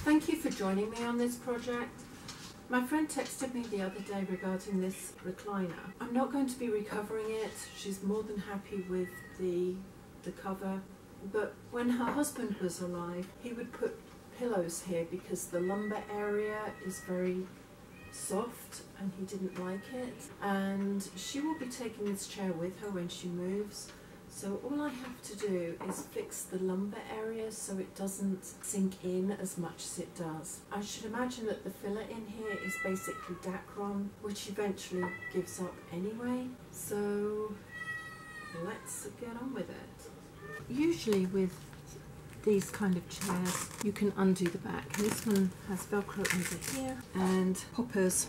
Thank you for joining me on this project. My friend texted me the other day regarding this recliner. I'm not going to be recovering it. She's more than happy with the cover. But when her husband was alive, he would put pillows here because the lumbar area is very soft and he didn't like it. And she will be taking this chair with her when she moves. So all I have to do is fix the lumbar area so it doesn't sink in as much as it does. I should imagine that the filler in here is basically Dacron, which eventually gives up anyway. So let's get on with it. Usually with these kind of chairs, you can undo the back. This one has Velcro over here and poppers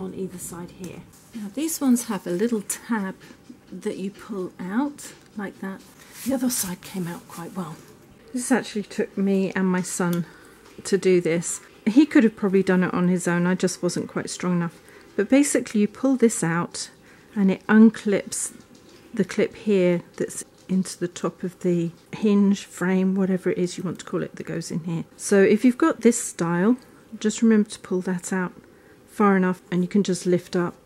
on either side here. Now these ones have a little tab that you pull out like that. The other side came out quite well. This actually took me and my son to do this. He could have probably done it on his own, I just wasn't quite strong enough. But basically you pull this out and it unclips the clip here that's into the top of the hinge, frame, whatever it is you want to call it, that goes in here. So if you've got this style, just remember to pull that out far enough and you can just lift up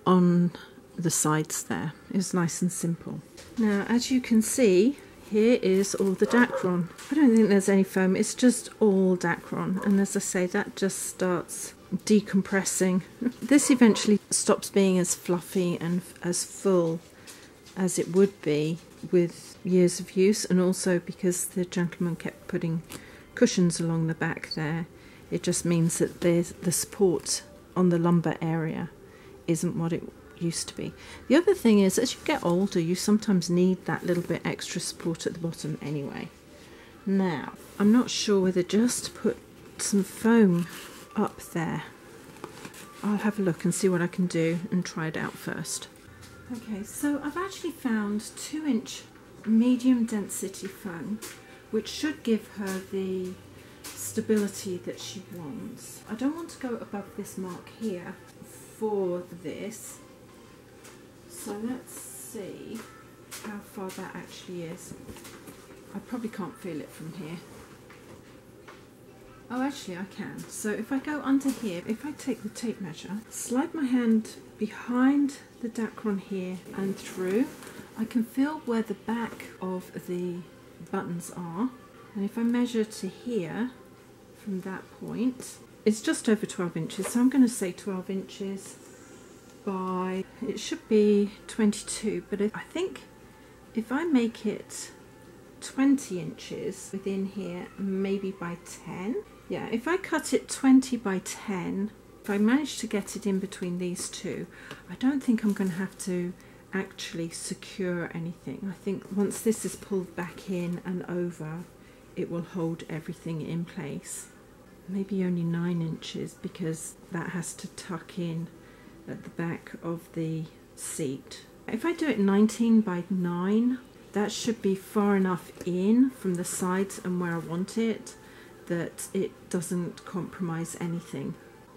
on the sides there. It's nice and simple. Now as you can see, here is all the Dacron. I don't think there's any foam, it's just all Dacron, and as I say, that just starts decompressing. This eventually stops being as fluffy and as full as it would be with years of use, and also because the gentleman kept putting cushions along the back there, it just means that the support on the lumbar area isn't what it used to be. The other thing is, as you get older, you sometimes need that little bit extra support at the bottom anyway. Now, I'm not sure whether just to put some foam up there. I'll have a look and see what I can do and try it out first. Okay, so I've actually found 2-inch medium density foam, which should give her the stability that she wants. I don't want to go above this mark here for this. So let's see how far that actually is. I probably can't feel it from here. Oh, actually I can. So if I go under here, if I take the tape measure, slide my hand behind the Dacron here and through, I can feel where the back of the buttons are. And if I measure to here, from that point, it's just over 12 inches. So I'm going to say 12 inches. By, it should be 22, but I think if I make it 20 inches within here, maybe by 10, yeah, if I cut it 20 by 10, if I manage to get it in between these two, I don't think I'm going to have to actually secure anything. I think once this is pulled back in and over, it will hold everything in place. Maybe only 9 inches because that has to tuck in at the back of the seat. If I do it 19 by 9, that should be far enough in from the sides and where I want it that it doesn't compromise anything.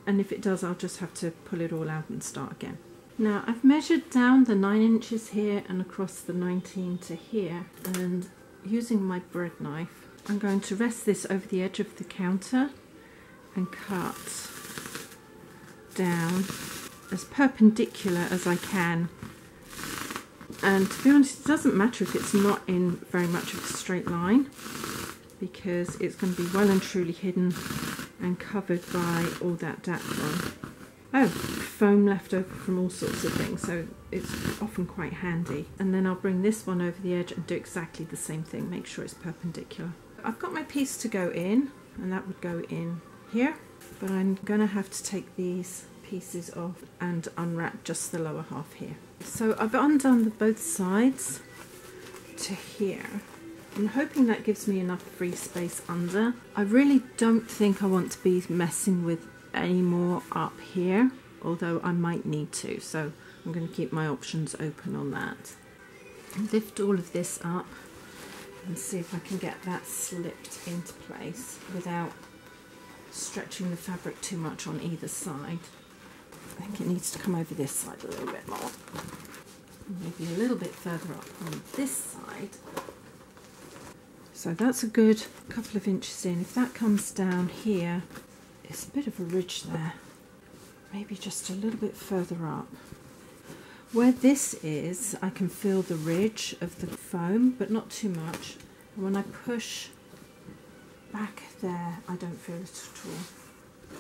And if it does, I'll just have to pull it all out and start again. Now I've measured down the 9 inches here and across the 19 to here, and using my bread knife, I'm going to rest this over the edge of the counter and cut down as perpendicular as I can. And to be honest, it doesn't matter if it's not in very much of a straight line, because it's going to be well and truly hidden and covered by all that Dacron. Oh, foam left over from all sorts of things, so it's often quite handy. And then I'll bring this one over the edge and do exactly the same thing, make sure it's perpendicular. I've got my piece to go in, and that would go in here, but I'm going to have to take these pieces off and unwrap just the lower half here. So I've undone both sides to here. I'm hoping that gives me enough free space under. I really don't think I want to be messing with any more up here, although I might need to, so I'm going to keep my options open on that. Lift all of this up and see if I can get that slipped into place without stretching the fabric too much on either side. I think it needs to come over this side a little bit more. Maybe a little bit further up on this side. So that's a good couple of inches in. If that comes down here, it's a bit of a ridge there. Maybe just a little bit further up. Where this is, I can feel the ridge of the foam, but not too much. And when I push back there, I don't feel it at all.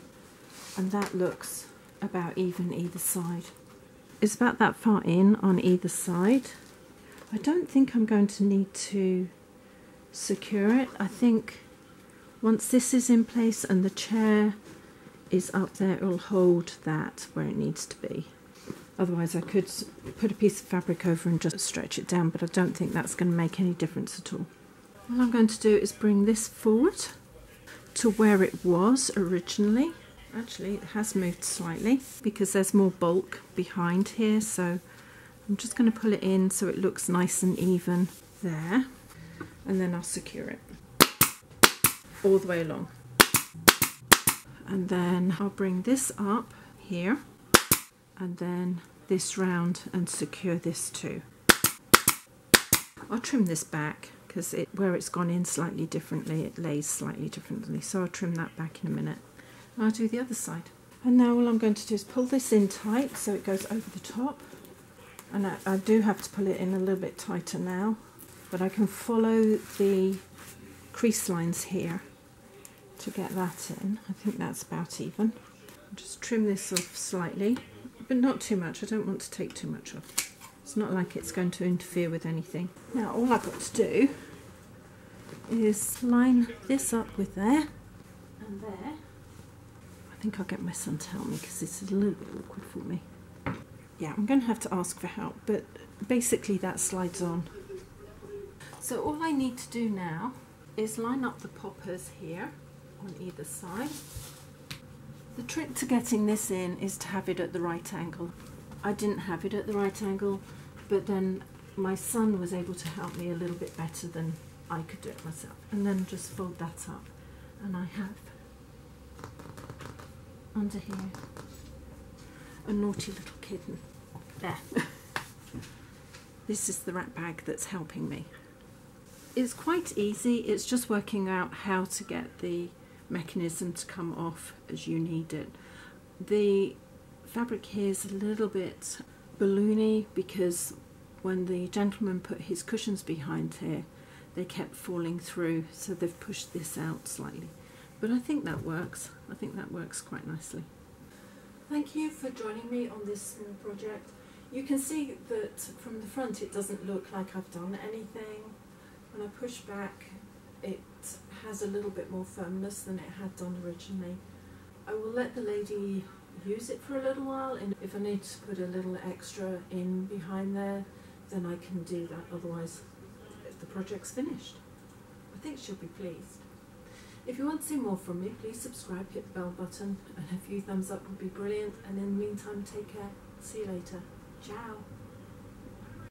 And that looks about even either side. It's about that far in on either side. I don't think I'm going to need to secure it. I think once this is in place and the chair is up there, it will hold that where it needs to be. Otherwise I could put a piece of fabric over and just stretch it down, but I don't think that's going to make any difference at all. All I'm going to do is bring this forward to where it was originally. Actually, it has moved slightly because there's more bulk behind here, so I'm just going to pull it in so it looks nice and even there, and then I'll secure it all the way along. And then I'll bring this up here and then this round and secure this too. I'll trim this back because where it's gone in slightly differently, it lays slightly differently, so I'll trim that back in a minute. And I'll do the other side. And now all I'm going to do is pull this in tight so it goes over the top. And I do have to pull it in a little bit tighter now, but I can follow the crease lines here to get that in. I think that's about even. I'll just trim this off slightly, but not too much. I don't want to take too much off. It's not like it's going to interfere with anything. Now all I've got to do is line this up with there and there. I think I'll get my son to help me because this is a little bit awkward for me. Yeah, I'm going to have to ask for help, but basically that slides on. So all I need to do now is line up the poppers here on either side. The trick to getting this in is to have it at the right angle. I didn't have it at the right angle, but then my son was able to help me a little bit better than I could do it myself. And then just fold that up, and I have under here a naughty little kitten. There. This is the wrap bag that's helping me. It's quite easy, it's just working out how to get the mechanism to come off as you need it. The fabric here is a little bit balloony because when the gentleman put his cushions behind here, they kept falling through, so they've pushed this out slightly. But I think that works. I think that works quite nicely. Thank you for joining me on this small project. You can see that from the front it doesn't look like I've done anything. When I push back, it has a little bit more firmness than it had done originally. I will let the lady use it for a little while, and if I need to put a little extra in behind there, then I can do that. Otherwise, the project's finished. I think she'll be pleased. If you want to see more from me, please subscribe, hit the bell button, and a few thumbs up would be brilliant. And in the meantime, take care. See you later. Ciao.